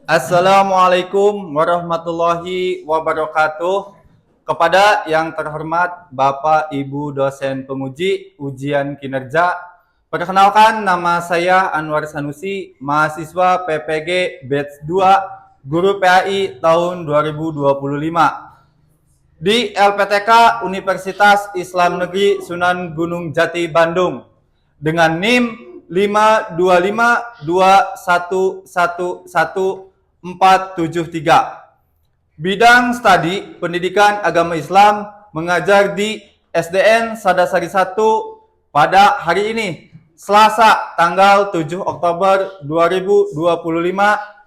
Assalamualaikum warahmatullahi wabarakatuh. Kepada yang terhormat Bapak Ibu dosen penguji ujian kinerja, perkenalkan nama saya Anwar Sanusi, mahasiswa PPG Batch 2, Guru PAI tahun 2025 di LPTK Universitas Islam Negeri Sunan Gunung Jati Bandung dengan NIM 52521111473. Bidang studi Pendidikan Agama Islam, mengajar di SDN Sadasari 1 pada hari ini, Selasa tanggal 7 Oktober 2025,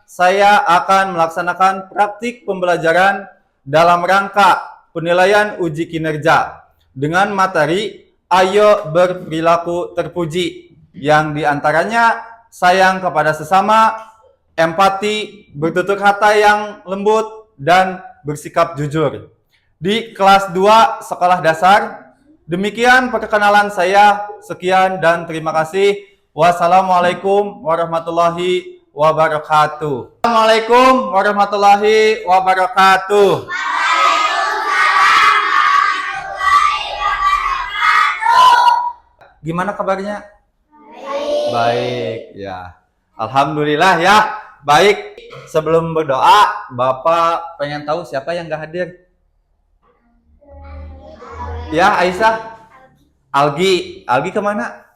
saya akan melaksanakan praktik pembelajaran dalam rangka penilaian uji kinerja dengan materi Ayo Berperilaku Terpuji, yang diantaranya sayang kepada sesama, empati, bertutur kata yang lembut, dan bersikap jujur. Di kelas 2 sekolah dasar. Demikian perkenalan saya. Sekian dan terima kasih. Wassalamualaikum warahmatullahi wabarakatuh. Assalamualaikum warahmatullahi wabarakatuh. Gimana kabarnya? Baik, ya. Alhamdulillah ya. Baik, sebelum berdoa, Bapak pengen tahu siapa yang gak hadir? Ya, Aisyah? Algi. Algi kemana?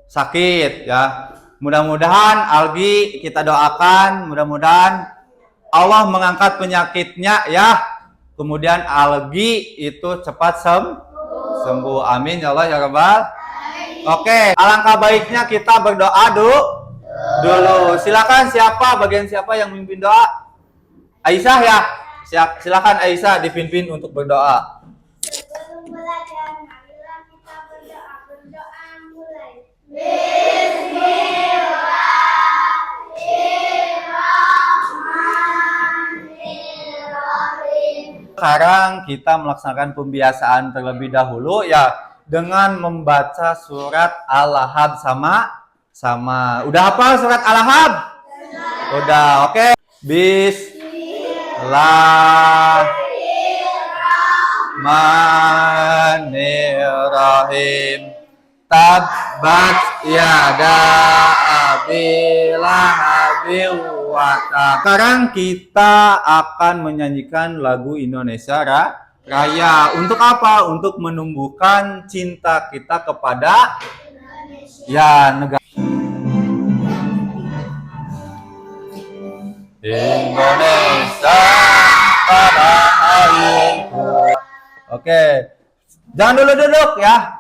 Sakit, ya. Mudah-mudahan Algi kita doakan, mudah-mudahan Allah mengangkat penyakitnya ya. Kemudian Algi itu cepat sembuh. Amin ya Allah ya Rabbal. Oke, alangkah baiknya kita berdoa dulu. Silakan bagian siapa yang memimpin doa? Aisyah ya. Silakan Aisyah dipimpin untuk berdoa. Sebelum belajar, marilah kita berdoa. Berdoa mulai. Bismillahirrahmanirrahim. Sekarang kita melaksanakan pembiasaan terlebih dahulu ya, dengan membaca surat Al-Lahab sama. Udah hafal surat Al-Lahab? Udah, oke. Bismillahirrahmanirrahim. Tabbat yada abi lahabin wa tab. Sekarang kita akan menyanyikan lagu Indonesia Raya. Untuk apa? Untuk menumbuhkan cinta kita kepada negara Indonesia pada airku. Oke, jangan dulu duduk ya.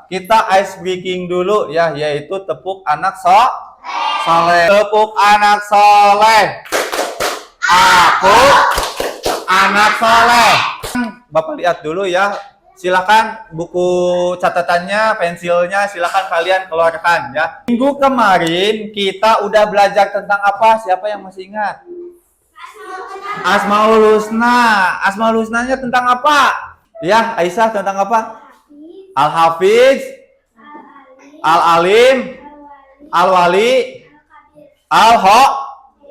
Kita ice breaking dulu ya, yaitu tepuk anak soleh. Tepuk anak soleh. Aku anak soleh. Bapak lihat dulu ya. Silakan buku catatannya, pensilnya silakan kalian keluarkan ya. Minggu kemarin kita udah belajar tentang apa? Siapa yang masih ingat? Asmaul Husna. Asmaul Husnanya tentang apa? Ya, Aisyah tentang apa? Al-Hafiz, Al-Alim, Al-Wali,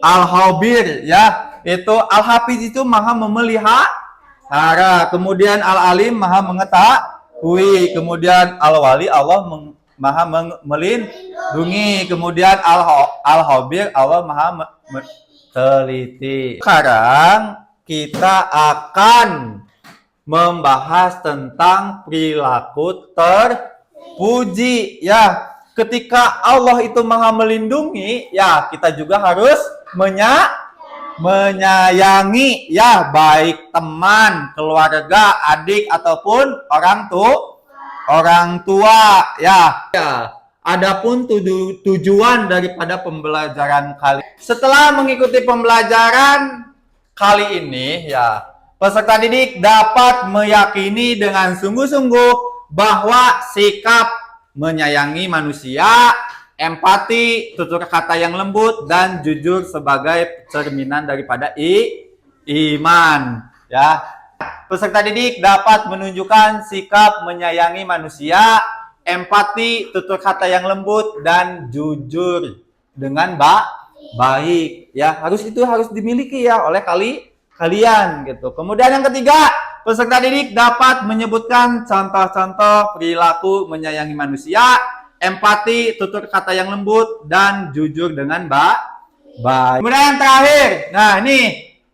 Al-Khabir ya. Itu Al-Hafiz itu maha memelihara, kemudian Al-Alim maha mengetahui, kemudian Al-Wali Allah maha melindungi, kemudian Al-Khabir Allah maha teliti. Sekarang kita akan membahas tentang perilaku terpuji ya. Ketika Allah itu maha melindungi ya, kita juga harus menyayangi ya, baik teman, keluarga, adik ataupun orang tua ya. Adapun tujuan daripada pembelajaran kali. Setelah mengikuti pembelajaran kali ini ya, peserta didik dapat meyakini dengan sungguh-sungguh bahwa sikap menyayangi manusia, empati, tutur kata yang lembut, dan jujur sebagai cerminan daripada iman ya. Peserta didik dapat menunjukkan sikap menyayangi manusia, empati, tutur kata yang lembut, dan jujur dengan baik. Ya, harus dimiliki ya oleh kalian gitu. Kemudian yang ketiga, peserta didik dapat menyebutkan contoh-contoh perilaku menyayangi manusia, empati, tutur kata yang lembut, dan jujur dengan baik. Kemudian yang terakhir, nah ini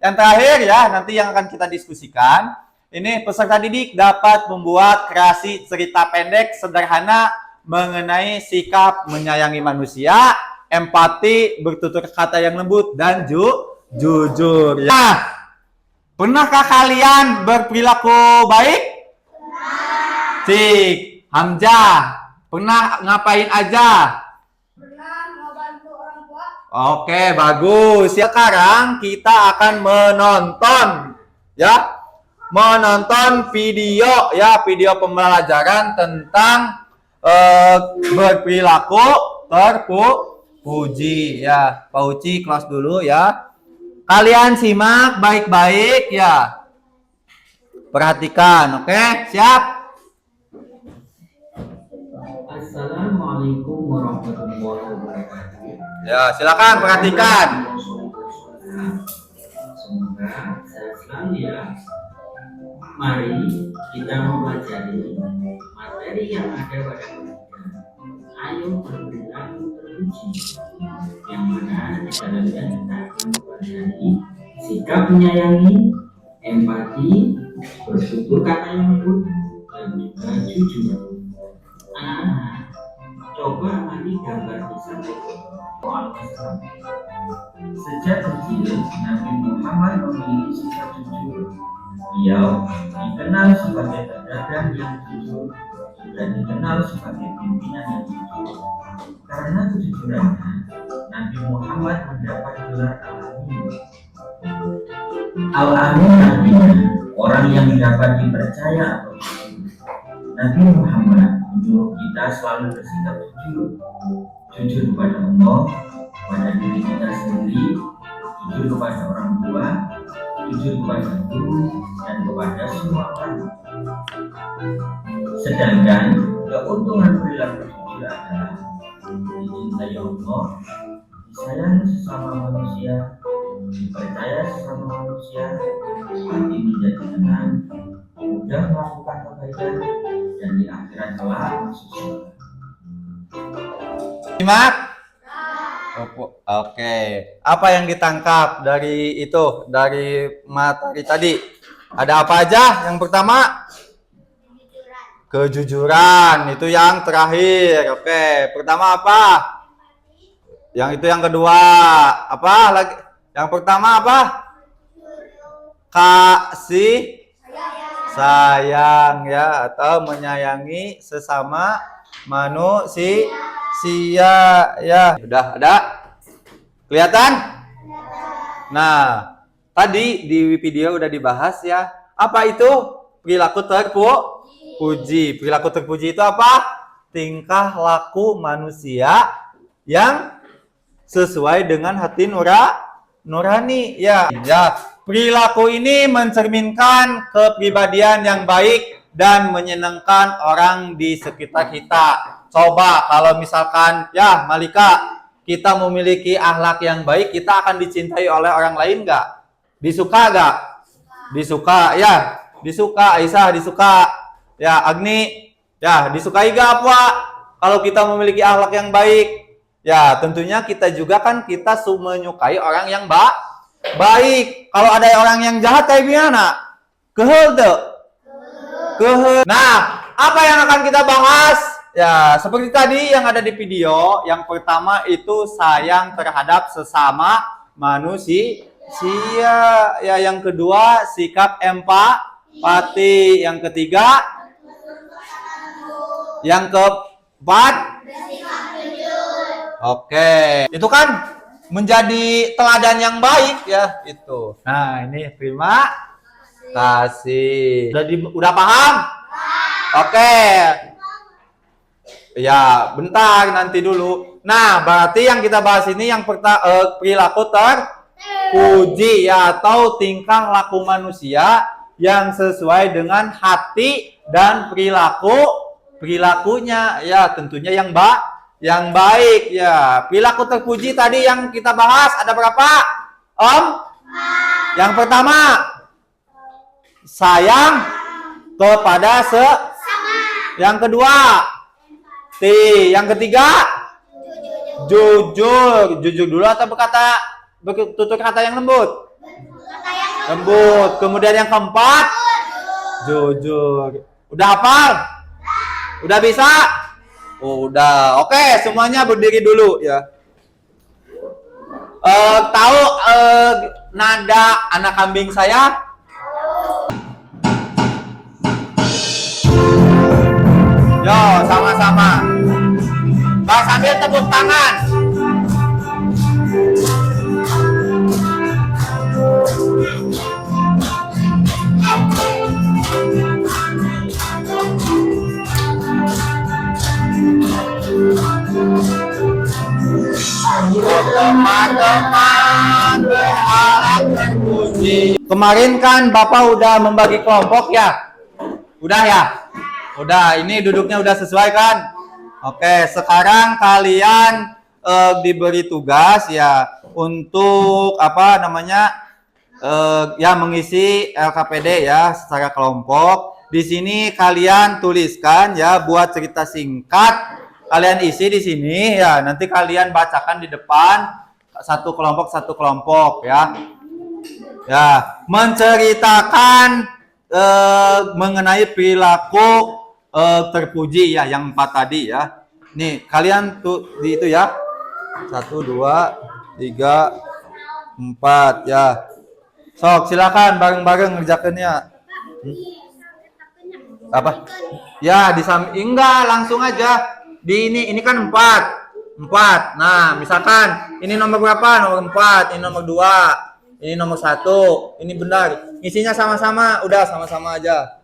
yang terakhir ya, nanti yang akan kita diskusikan. Ini peserta didik dapat membuat kreasi cerita pendek sederhana mengenai sikap menyayangi manusia, empati, bertutur kata yang lembut, dan jujur. Nah, pernahkah kalian berperilaku baik? Cik, Hamzah, pernah ngapain aja? Pernah ngebantu orang tua? Oke, bagus. Sekarang kita akan menonton video video pembelajaran tentang berperilaku terpuji ya. Pak Uci kelas dulu ya. Kalian simak baik-baik ya. Perhatikan, oke? Siap? Assalamualaikum warahmatullahi wabarakatuh. Ya, silakan perhatikan. Semoga sehat selalu ya. Mari kita mempelajari materi yang ada pada kita. Ayo berperilaku terpuji, yang mana di dalamnya kita akan mempelajari sikap menyayangi, empati, bertutur kata yang lembut, dan juga jujur. Anak-anak, coba amati gambar di samping. Sejak kecil, Nabi Muhammad memiliki sikap jujur. Beliau dikenal sebagai pedagang yang jujur dan dikenal sebagai pimpinan yang jujur. Karena kejujurannya, Nabi Muhammad mendapat gelar Al-Amin. Al-Amin artinya orang yang dapat dipercaya atau jujur. Nabi Muhammad menyuruh kita selalu bersikap jujur kepada Allah, kepada diri kita sendiri, jujur kepada orang tua, jujur kepada guru, dan kepada semua orang. Sedangkan keuntungan perilaku jujur adalah dicintai Allah, disayangi sesama manusia, dipercaya sesama manusia, hati menjadi tenang, mudah melakukan kebaikan, dan di akhirat kelak masuk surga. Simak. Oke. Apa yang ditangkap dari itu, dari materi tadi? Ada apa aja? Yang pertama, kejujuran. Itu yang terakhir. Oke. Pertama apa? Yang itu yang kedua. Apa lagi? Yang pertama apa? Kasih sayang ya, atau menyayangi sesama manusia ya. Udah ada? Kelihatan? Nah, tadi di video udah dibahas ya. Apa itu perilaku terpuji? Perilaku terpuji itu apa? Tingkah laku manusia yang sesuai dengan hati nurani ya. Perilaku ini mencerminkan kepribadian yang baik dan menyenangkan orang di sekitar kita. Coba kalau misalkan ya Malika, kita memiliki akhlak yang baik, kita akan dicintai oleh orang lain nggak? Disuka nggak? Disuka ya, disuka. Aisyah disuka. Ya Agni, ya disukai nggak apa? Kalau kita memiliki akhlak yang baik, ya tentunya kita juga kan kita menyukai orang yang baik. Kalau ada orang yang jahat kayak gimana? Kehel tuh. Kehel. Nah, apa yang akan kita bahas? Ya, seperti tadi yang ada di video, yang pertama itu sayang terhadap sesama manusia. Ya, yang kedua sikap empati. Yang ketiga, yang keempat, oke, itu kan menjadi teladan yang baik ya itu. Nah, ini terima kasih. Udah paham? Oke. Ya, bentar nanti dulu. Nah, berarti yang kita bahas ini yang perilaku terpuji ya, atau tingkah laku manusia yang sesuai dengan hati dan perilakunya ya, tentunya yang yang baik ya. Perilaku terpuji tadi yang kita bahas ada berapa? Om? Yang pertama, sayang kepada yang kedua, yang ketiga, jujur. Jujur dulu atau bertutur kata yang lembut? Lembut. Kemudian yang keempat, jujur. Udah hafal? Udah bisa? Udah. Oke, semuanya berdiri dulu ya. Tahu nada anak kambing saya? Yo, sama-sama. Bang sambil tepuk tangan. Teman-teman berharap terpuji. Kemarin kan Bapak udah membagi kelompok ya? Udah ya? Udah, ini duduknya udah sesuai kan? Oke, sekarang kalian diberi tugas ya untuk apa namanya? Ya mengisi LKPD ya secara kelompok. Di sini kalian tuliskan ya buat cerita singkat. Kalian isi di sini ya, nanti kalian bacakan di depan satu kelompok ya. Ya, menceritakan mengenai perilaku terpuji ya yang 4 tadi ya. Nih, kalian tuh di itu ya. 1 2 3 4 ya. Sok silakan bareng-bareng ngerjakannya. Apa? Ya, enggak langsung aja. Di ini kan 4. Nah, misalkan ini nomor berapa? Nomor 4, ini nomor 2, ini nomor 1. Ini benar. Isinya sama-sama, udah sama-sama aja.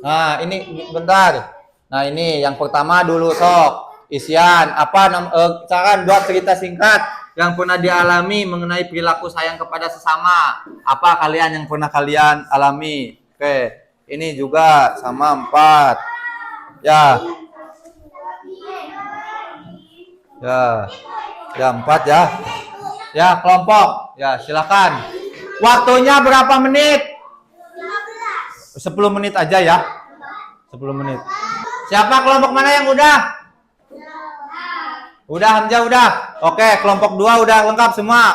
Nah, ini bentar. Nah, ini yang pertama dulu sok. Isian apa misalkan buat cerita singkat yang pernah dialami mengenai perilaku sayang kepada sesama. Apa kalian yang pernah kalian alami? Oke. Ini juga sama 4. Ya. Ya 4 ya. Ya, kelompok. Ya, silakan. Waktunya berapa menit? 10 menit aja ya. 10 menit. Siapa kelompok mana yang udah? Udah, Hamzah udah. Oke, kelompok 2 udah lengkap semua.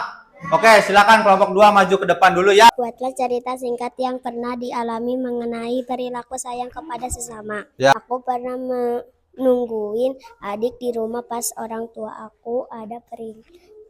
Oke, silakan kelompok 2 maju ke depan dulu ya. Buatlah cerita singkat yang pernah dialami mengenai perilaku sayang kepada sesama. Ya. Aku pernah nungguin adik di rumah pas orang tua aku ada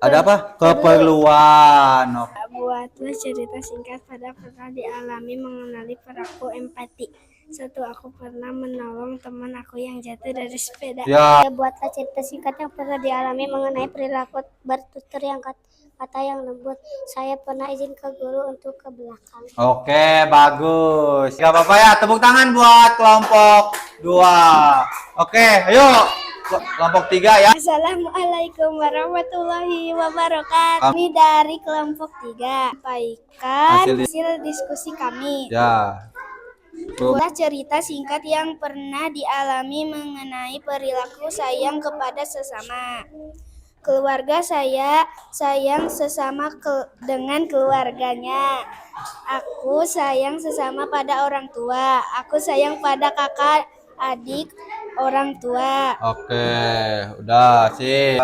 Ada apa? Keperluan. Oke. Buatlah cerita singkat pada pernah dialami mengenai perilaku empati. Aku pernah menolong teman aku yang jatuh dari sepeda. Ya. Buatlah cerita singkat yang pernah dialami mengenai perilaku bertutur yang kata yang lembut. Saya pernah izin ke guru untuk ke belakang. Oke, bagus. Gak apa-apa ya, tepuk tangan buat kelompok 2. Oke, ayo kelompok 3 ya. Assalamualaikum warahmatullahi wabarakatuh. Kami dari kelompok 3 sampaikan hasil diskusi kami. Ya. Buatlah cerita singkat yang pernah dialami mengenai perilaku sayang kepada sesama. Keluarga saya sayang sesama dengan keluarganya. Aku sayang sesama pada orang tua. Aku sayang pada kakak, adik, orang tua. Oke, udah sih.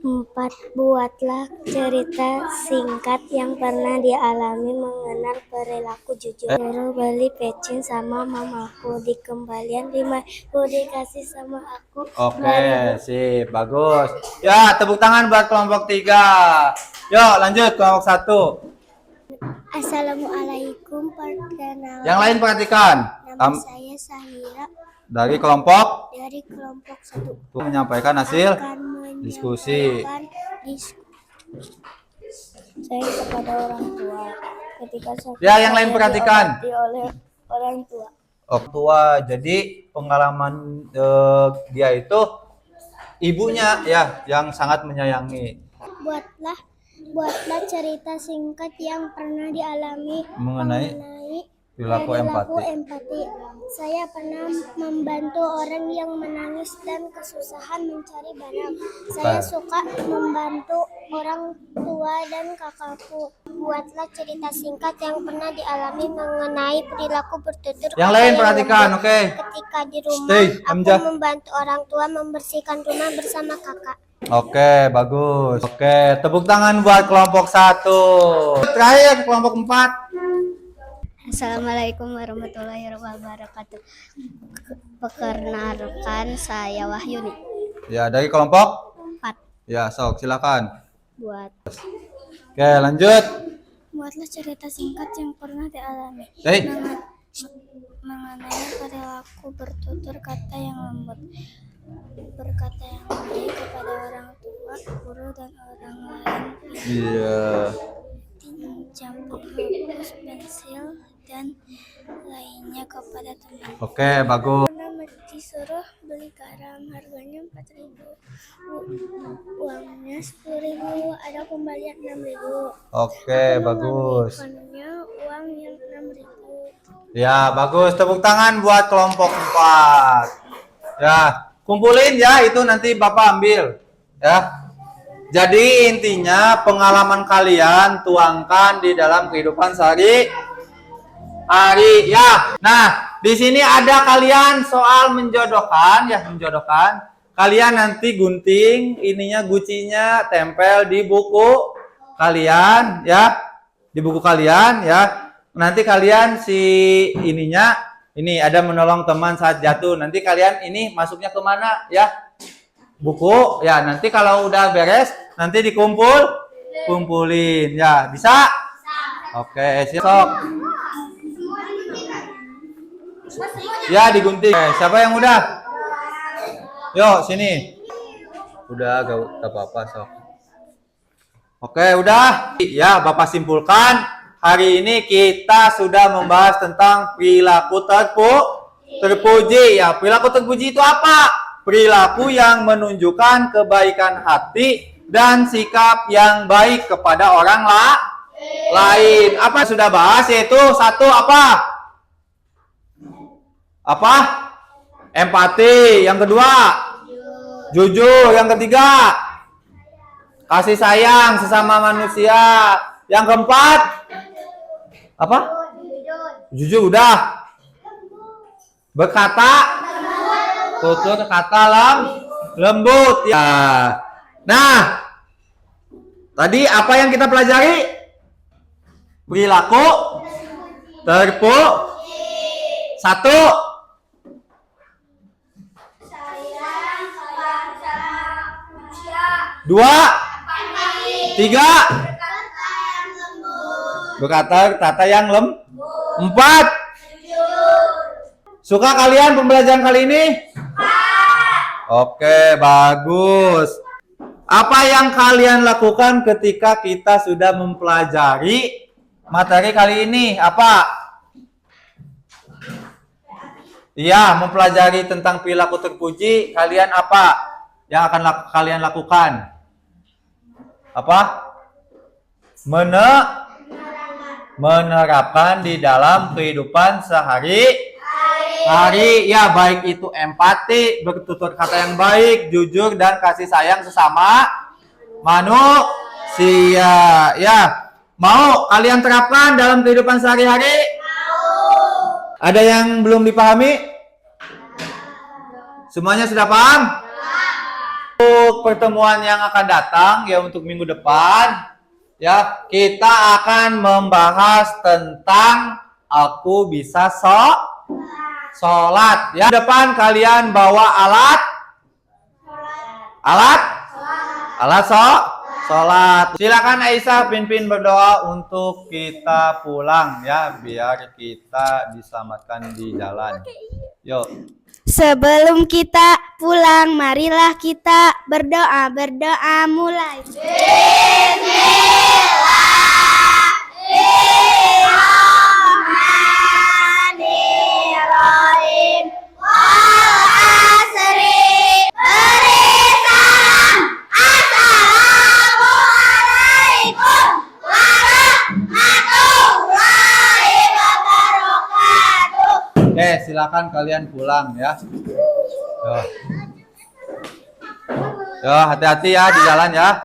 4. Buatlah cerita singkat yang pernah dialami mengenal perilaku jujur. Guru beli pecin sama mamaku, dikembalian 5.000 dikasih sama aku. Oke, sip, bagus. Ya, tepuk tangan buat kelompok 3. Yuk, lanjut kelompok 1. Assalamualaikum, perkenalan. Yang lain perhatikan. Nama saya Sahira Dari kelompok dari kelompok 1. menyampaikan hasil Akan diskusi. Saya kepada orang tua ketika Ya, yang lain perhatikan. oleh orang tua. Tua, jadi pengalaman dia itu ibunya ya yang sangat menyayangi. Buatlah cerita singkat yang pernah dialami Mengenai Perilaku empati. Saya pernah membantu orang yang menangis dan kesusahan mencari barang. Saya suka membantu orang tua dan kakakku. Buatlah cerita singkat yang pernah dialami mengenai perilaku bertutur Yang kata lain yang perhatikan, lembut. oke. Ketika di rumah, Stay, aku Hamzah. membantu orang tua membersihkan rumah bersama kakak. Oke, bagus. Oke, tepuk tangan buat kelompok 1. Terakhir kelompok 4. Assalamualaikum warahmatullahi wabarakatuh. Perkenalkan saya Wahyuni. Ya, dari kelompok 4. Ya, sok silakan. Buatlah Lanjut. cerita singkat yang pernah dialami Hey. mengenai perilaku bertutur kata yang lembut, berkata yang baik kepada orang tua, guru dan orang lain, Iya. pinjam pulpen, pensil dan lainnya kepada teman. Oke, bagus. Pernah disuruh beli garam, harganya 4.000, uangnya 10.000, ada kembalian 6.000. Oke, bagus. Mengambilkannya uang yang 6.000. Ya, bagus. Tepuk tangan buat kelompok 4. Ya, kumpulin ya, itu nanti Bapak ambil. Ya. Jadi intinya pengalaman kalian tuangkan di dalam kehidupan sehari-hari ya. Nah, di sini ada kalian soal menjodohkan ya, menjodohkan. Kalian nanti gunting ininya, gucinya tempel di buku kalian ya. Di buku kalian ya. Nanti kalian si ininya, ini ada menolong teman saat jatuh. Nanti kalian ini masuknya kemana ya? Buku ya. Nanti kalau udah beres, nanti kumpulin ya. Bisa? Oke, siap. Ya, digunting. Siapa yang udah? Yuk, sini. Udah, gak apa-apa, sok. Oke, udah. Ya, Bapak simpulkan. Hari ini kita sudah membahas tentang perilaku terpuji. Ya, perilaku terpuji itu apa? Perilaku yang menunjukkan kebaikan hati dan sikap yang baik kepada orang lain. Apa sudah bahas? Yaitu satu apa? Apa? Empati. Yang kedua, jujur. Yang ketiga, kasih sayang sesama manusia. Yang keempat, apa? Jujur udah. Berkata, tutur kata lembut ya. Nah, tadi apa yang kita pelajari? Perilaku terpuji. 1. Dua, 3, berkata yang lembut. 4, suka kalian pembelajaran kali ini? Oke, bagus. Apa yang kalian lakukan ketika kita sudah mempelajari materi kali ini? Apa? Iya, mempelajari tentang perilaku terpuji. Kalian apa yang akan kalian lakukan? Apa? Menerapkan di dalam kehidupan sehari-hari. Ya, baik itu empati, bertutur kata yang baik, jujur, dan kasih sayang sesama manusia. Ya, mau kalian terapkan dalam kehidupan sehari-hari? Mau. Ada yang belum dipahami? Semuanya sudah paham? Untuk pertemuan yang akan datang ya, untuk minggu depan ya, kita akan membahas tentang aku bisa sholat ya. Depan kalian bawa alat sholat. Silakan Aisyah pimpin berdoa untuk kita pulang ya, biar kita diselamatkan di jalan. Yuk. Sebelum kita pulang, marilah kita berdoa. Berdoa mulai. Bismillahirrahmanirrahim. Wal asri. Beri salam. Assalamualaikum warahmatullahi wabarakatuh. silakan kalian pulang ya. Yo, hati-hati ya di jalan ya.